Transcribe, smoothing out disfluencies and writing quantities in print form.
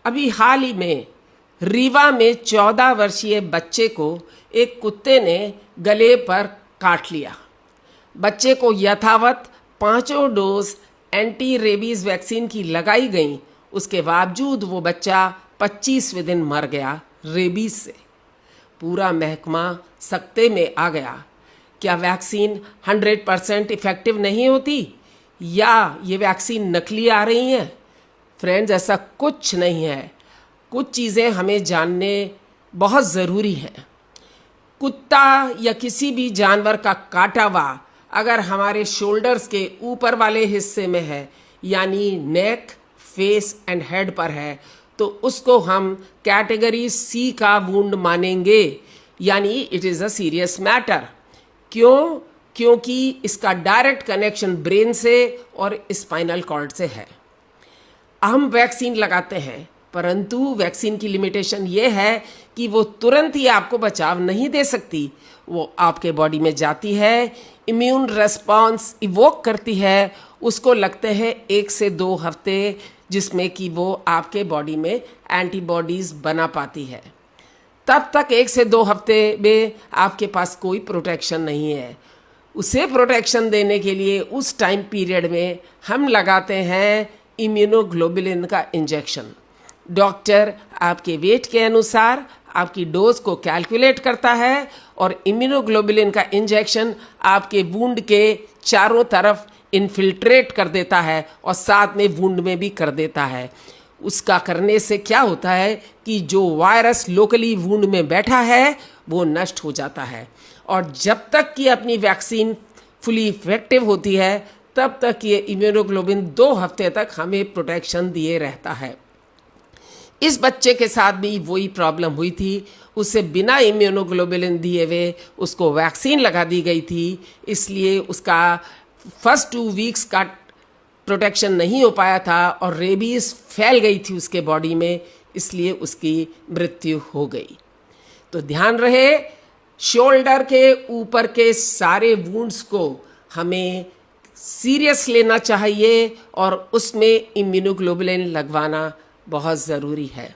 अभी हाल ही में रीवा में 14 वर्षीय बच्चे को एक कुत्ते ने गले पर काट लिया। बच्चे को यथावत 5 डोज एंटी रेबीज वैक्सीन की लगाई गई, उसके बावजूद वो बच्चा 25वें दिन मर गया रेबीज से। पूरा महकमा सकते में आ गया। क्या वैक्सीन 100% इफ़ेक्टिव नहीं होती या ये वैक्सीन नकली आ रही हैं? फ्रेंड्स, ऐसा कुछ नहीं है। कुछ चीज़ें हमें जानने बहुत ज़रूरी हैं। कुत्ता या किसी भी जानवर का काटा हुआ अगर हमारे शोल्डर्स के ऊपर वाले हिस्से में है, यानी नेक, फेस एंड हेड पर है, तो उसको हम कैटेगरी सी का वुंड मानेंगे, यानी it is a serious matter. क्यों? क्योंकि इसका डायरेक्ट कनेक्शन ब्रेन से और स्पाइनल कॉर्ड से है। हम वैक्सीन लगाते हैं, परंतु वैक्सीन की लिमिटेशन ये है कि वो तुरंत ही आपको बचाव नहीं दे सकती। वो आपके बॉडी में जाती है, इम्यून रेस्पॉन्स इवोक करती है, उसको लगते हैं 1 से 2 हफ्ते, जिसमें कि वो आपके बॉडी में एंटीबॉडीज़ बना पाती है। तब तक 1 से 2 हफ्ते में आपके पास कोई प्रोटेक्शन नहीं है। उसे प्रोटेक्शन देने के लिए उस टाइम पीरियड में हम लगाते हैं इम्यूनोग्लोबुलिन का इंजेक्शन। डॉक्टर आपके वेट के अनुसार आपकी डोज को कैलकुलेट करता है और इम्यूनोग्लोबुलिन का इंजेक्शन आपके वुंड के चारों तरफ इन्फिल्ट्रेट कर देता है और साथ में वुंड में भी कर देता है। उसका करने से क्या होता है कि जो वायरस लोकली वुंड में बैठा है वो नष्ट हो जाता है, और जब तक कि अपनी वैक्सीन फुली इफेक्टिव होती है तब तक ये इम्यूनोग्लोबुलिन 2 हफ्ते तक हमें प्रोटेक्शन दिए रहता है। इस बच्चे के साथ भी वही प्रॉब्लम हुई थी। उसे बिना इम्यूनोग्लोबुलिन दिए हुए उसको वैक्सीन लगा दी गई थी, इसलिए उसका फर्स्ट 2 वीक्स का प्रोटेक्शन नहीं हो पाया था और रेबीज फैल गई थी उसके बॉडी में, इसलिए उसकी मृत्यु हो गई। तो ध्यान रहे, शोल्डर के ऊपर के सारे वुंड्स को हमें सीरियस लेना चाहिए और उसमें इम्यूनोग्लोबुलिन लगवाना बहुत ज़रूरी है।